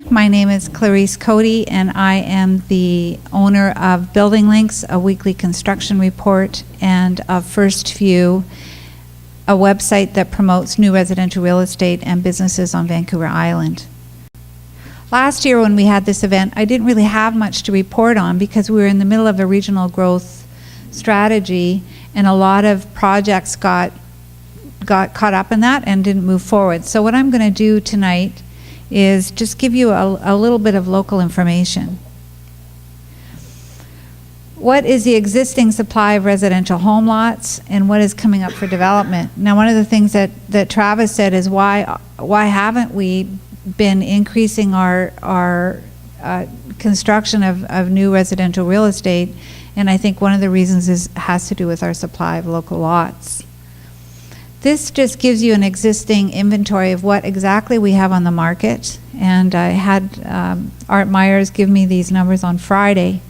My name is Clarice Coty, and I am the owner of Building Links, a weekly construction report, and of 1stView, a website that promotes new residential real estate and businesses on Vancouver Island. Last year when we had this event, I didn't really have much to report on because we were in the middle of a regional growth strategy, and a lot of projects got caught up in that and didn't move forward. So what I'm going to do tonight is just give you a little bit of local information. What is the existing supply of residential home lots, and what is coming up for development? Now, one of the things that Travis said is why haven't we been increasing our construction of new residential real estate? And I think one of the reasons has to do with our supply of local lots. This just gives you an existing inventory of what exactly we have on the market. And I had Art Myers give me these numbers on Friday.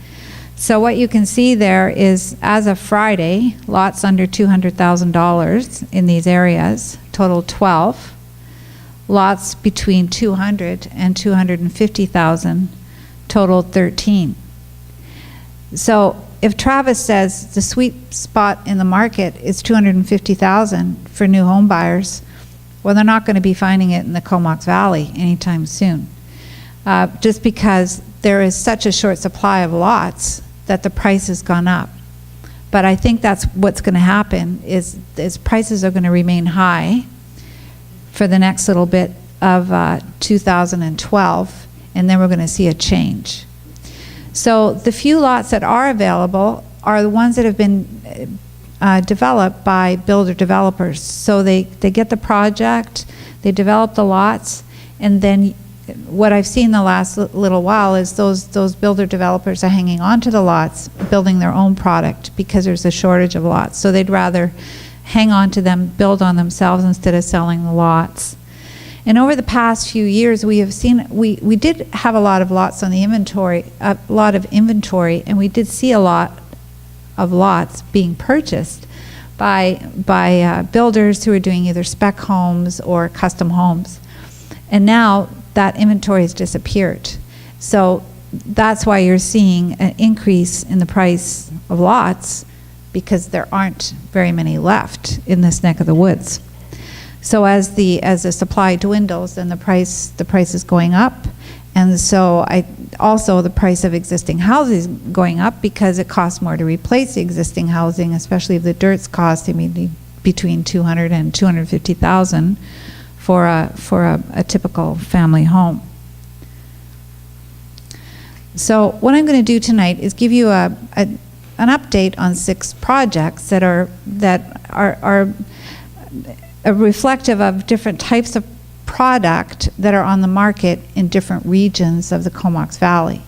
So what you can see there is, as of Friday, lots under $200,000 in these areas, total 12. Lots between 200 and 250,000, total 13. So if Travis says the sweet spot in the market is 250,000 for new home buyers, well, they're not going to be finding it in the Comox Valley anytime soon, just because there is such a short supply of lots that the price has gone up. But I think that's what's going to happen is prices are going to remain high for the next little bit of 2012, and then we're going to see a change. So the few lots that are available are the ones that have been developed by builder developers. So they get the project, they develop the lots, and then what I've seen the last little while is those builder developers are hanging on to the lots, building their own product because there's a shortage of lots. So they'd rather hang on to them, build on themselves instead of selling the lots. And over the past few years, we have seen, we did have a lot of lots on the inventory, and we did see a lot of lots being purchased by builders who are doing either spec homes or custom homes. And now that inventory has disappeared. So that's why you're seeing an increase in the price of lots, because there aren't very many left in this neck of the woods. So as the supply dwindles, then the price is going up, and so also the price of existing housing is going up because it costs more to replace the existing housing, especially if the dirt's costing between $200,000 and $250,000 for a typical family home. So what I'm going to do tonight is give you an update on 6 projects that are reflective of different types of product that are on the market in different regions of the Comox Valley.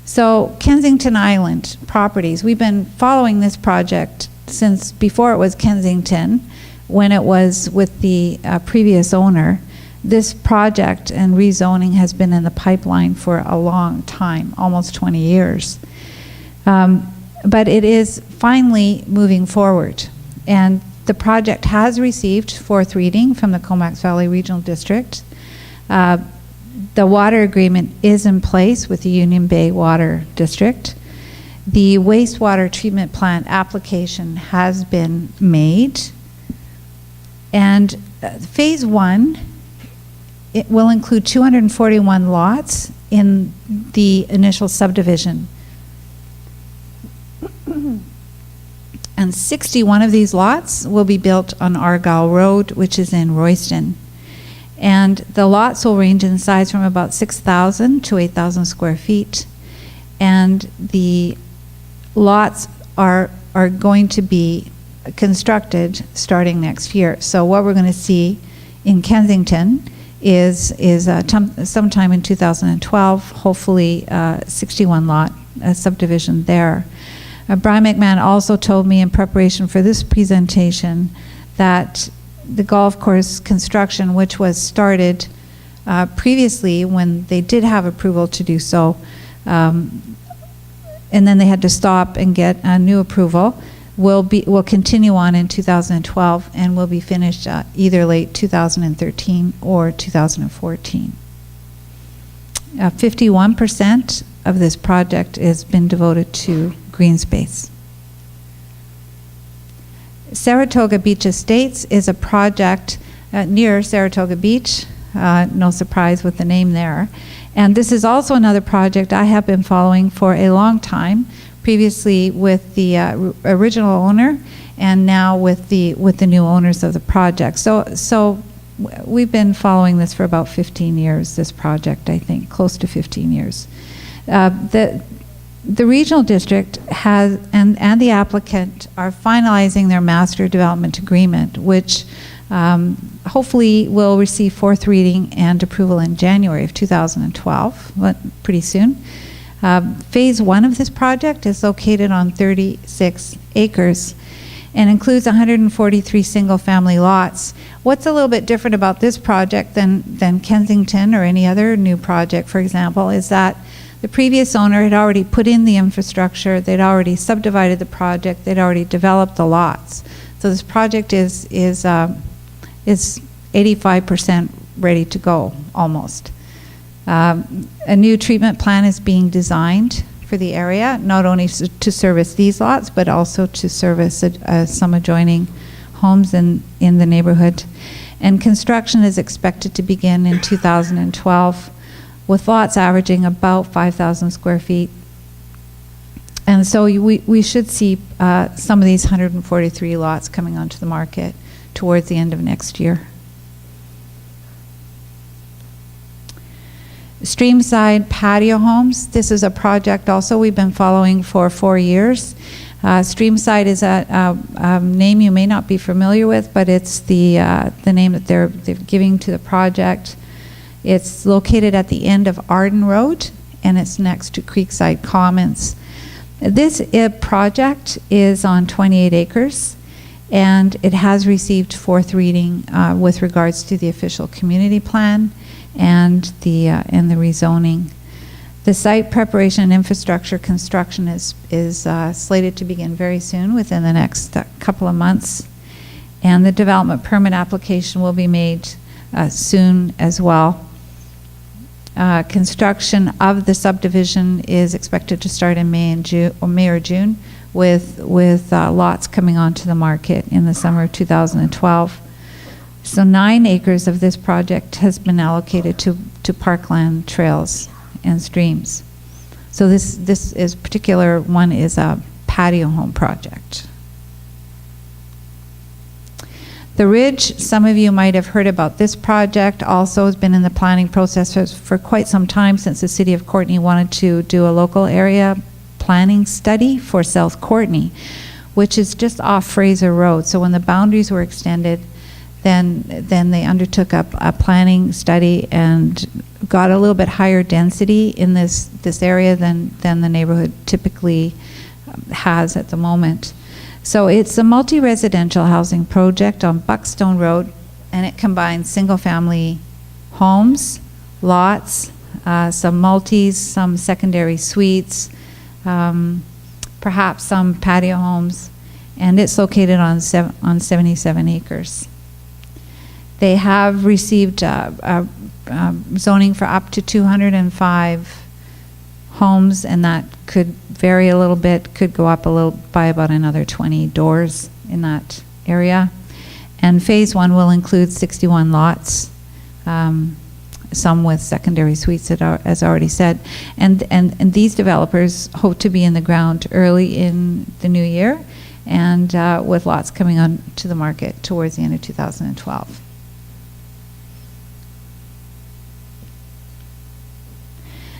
So Kensington Island Properties, we've been following this project since before it was Kensington, when it was with the previous owner. This project and rezoning has been in the pipeline for a long time, almost 20 years. But it is finally moving forward, and the project has received 4th reading from the Comox Valley Regional District. The water agreement is in place with the Union Bay Water District. The wastewater treatment plant application has been made, and phase 1, it will include 241 lots in the initial subdivision. And 61 of these lots will be built on Argyle Road, which is in Royston. And the lots will range in size from about 6,000 to 8,000 square feet. And the lots are going to be constructed starting next year. So what we're going to see in Kensington is sometime in 2012, hopefully 61 lot subdivision there. Brian McMahon also told me in preparation for this presentation that the golf course construction, which was started previously when they did have approval to do so, and then they had to stop and get a new approval, will continue on in 2012 and will be finished either late 2013 or 2014. 51% of this project has been devoted to green space. Saratoga Beach Estates is a project near Saratoga Beach, no surprise with the name there. And this is also another project I have been following for a long time, previously with the original owner and now with the new owners of the project. So we've been following this for about 15 years, this project, I think, close to 15 years. The regional district has, and the applicant are finalizing their master development agreement, which hopefully will receive fourth reading and approval in January of 2012, but pretty soon. Phase 1 of this project is located on 36 acres and includes 143 single-family lots. What's a little bit different about this project than Kensington or any other new project, for example, is that the previous owner had already put in the infrastructure, they'd already subdivided the project, they'd already developed the lots. So this project is 85% ready to go, almost. A new treatment plan is being designed for the area, not only to service these lots, but also to service some adjoining homes in the neighborhood. And construction is expected to begin in 2012, with lots averaging about 5,000 square feet. And so we should see some of these 143 lots coming onto the market towards the end of next year. Streamside patio homes. This is a project also we've been following for 4 years. Streamside is a name you may not be familiar with, but it's the name that they're giving to the project. It's located at the end of Arden Road, and it's next to Creekside Commons. This project is on 28 acres, and it has received fourth reading with regards to the official community plan and the rezoning. The site preparation and infrastructure construction is slated to begin very soon, within the next couple of months, and the development permit application will be made soon as well. Construction of the subdivision is expected to start in May or June, with lots coming onto the market in the summer of 2012. So 9 acres of this project has been allocated to parkland, trails, and streams. So this is particular one is a patio home project. The Ridge, some of you might have heard about this project, also has been in the planning process for quite some time, since the city of Courtenay wanted to do a local area planning study for South Courtenay, which is just off Fraser Road. So when the boundaries were extended, then they undertook a planning study and got a little bit higher density in this area than the neighborhood typically has at the moment. So it's a multi-residential housing project on Buckstone Road, and it combines single-family homes, lots, some multis, some secondary suites, perhaps some patio homes, and it's located on 77 acres. They have received zoning for up to 205 homes, and that could vary a little bit, could go up a little by about another 20 doors in that area. And phase 1 will include 61 lots, some with secondary suites, as already said. And these developers hope to be in the ground early in the new year, and with lots coming on to the market towards the end of 2012.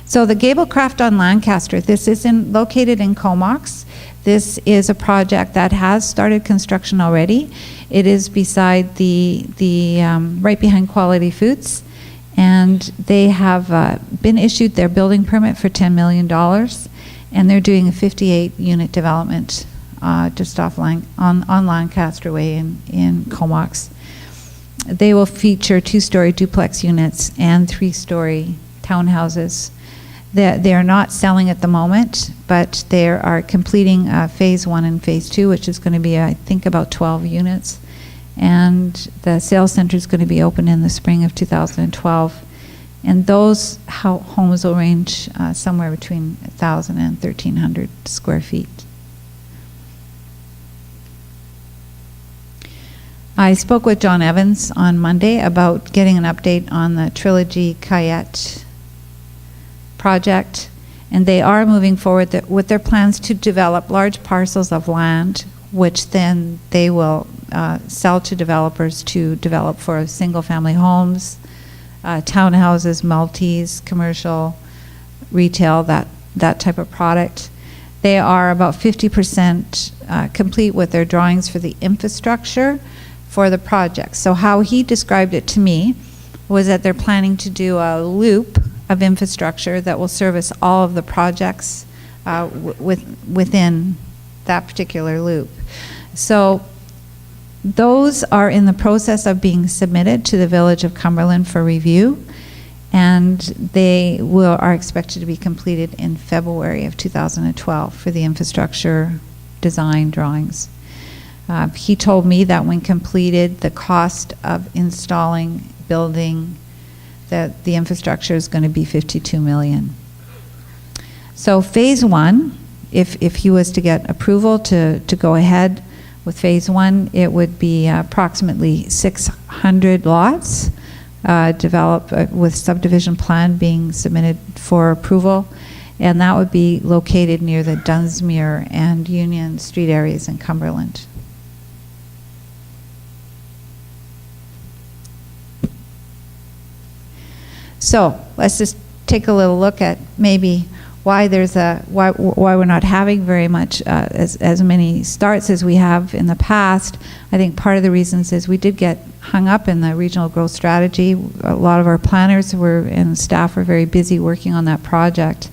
So the Gablecraft on Lancaster, this is located in Comox. This is a project that has started construction already. It is beside right behind Quality Foods, and they have been issued their building permit for $10 million, and they're doing a 58-unit development just off on Lancaster Way in Comox. They will feature 2-story duplex units and 3-story townhouses. They are not selling at the moment, but they are completing phase 1 and phase 2, which is going to be, I think, about 12 units. And the sales center is going to be open in the spring of 2012. And those homes will range somewhere between 1,000 and 1,300 square feet. I spoke with John Evans on Monday about getting an update on the Trilogy Cayette project, and they are moving forward with their plans to develop large parcels of land, which then they will sell to developers to develop for single-family homes, townhouses, multis, commercial, retail, that type of product. They are about 50% complete with their drawings for the infrastructure for the project. So how he described it to me was that they're planning to do a loop of infrastructure that will service all of the projects within that particular loop. So those are in the process of being submitted to the Village of Cumberland for review, and they are expected to be completed in February of 2012 for the infrastructure design drawings. He told me that when completed, the cost of installing, building the infrastructure is going to be $52 million. So phase 1, if he was to get approval to go ahead with phase 1, it would be approximately 600 lots developed with subdivision plan being submitted for approval, and that would be located near the Dunsmuir and Union Street areas in Cumberland. So let's just take a little look at maybe why we're not having very much as many starts as we have in the past. I think part of the reasons is we did get hung up in the regional growth strategy. A lot of our planners and staff were very busy working on that project.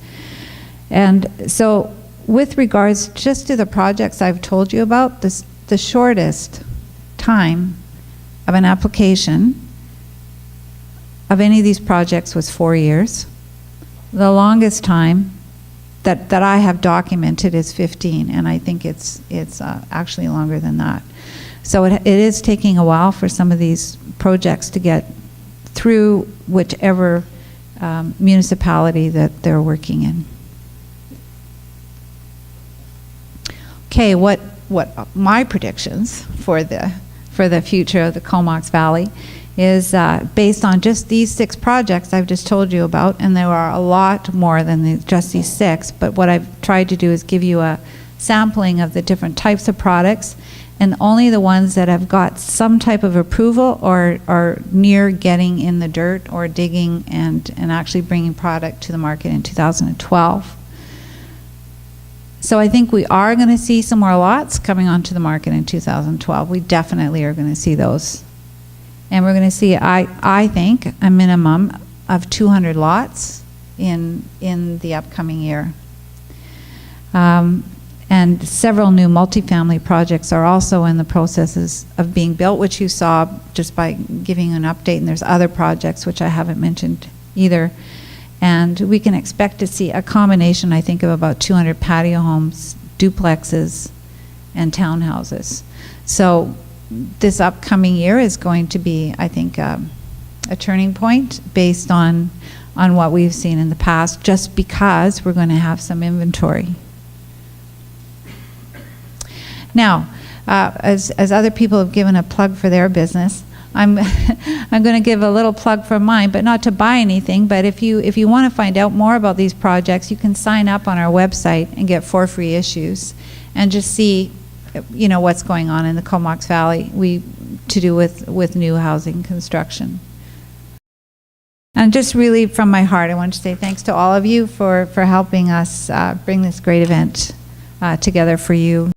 And so with regards just to the projects I've told you about, the shortest time of an application of any of these projects was 4 years. The longest time that I have documented is 15, and I think it's actually longer than that. So it is taking a while for some of these projects to get through whichever municipality that they're working in. Okay, what my predictions for the future of the Comox Valley is based on just these 6 projects I've just told you about, and there are a lot more than just these 6, but what I've tried to do is give you a sampling of the different types of products, and only the ones that have got some type of approval or are near getting in the dirt or digging and actually bringing product to the market in 2012. So I think we are going to see some more lots coming onto the market in 2012. We definitely are going to see those. And we're going to see, I think, a minimum of 200 lots in the upcoming year. And several new multifamily projects are also in the processes of being built, which you saw just by giving an update. And there's other projects which I haven't mentioned either. And we can expect to see a combination, I think, of about 200 patio homes, duplexes, and townhouses. So this upcoming year is going to be, I think, a turning point based on what we've seen in the past, just because we're going to have some inventory. Now, as other people have given a plug for their business, I'm going to give a little plug for mine, but not to buy anything. But if you want to find out more about these projects, you can sign up on our website and get 4 free issues, and just see, you know, what's going on in the Comox Valley to do with new housing construction. And just really from my heart, I want to say thanks to all of you for helping us bring this great event together for you.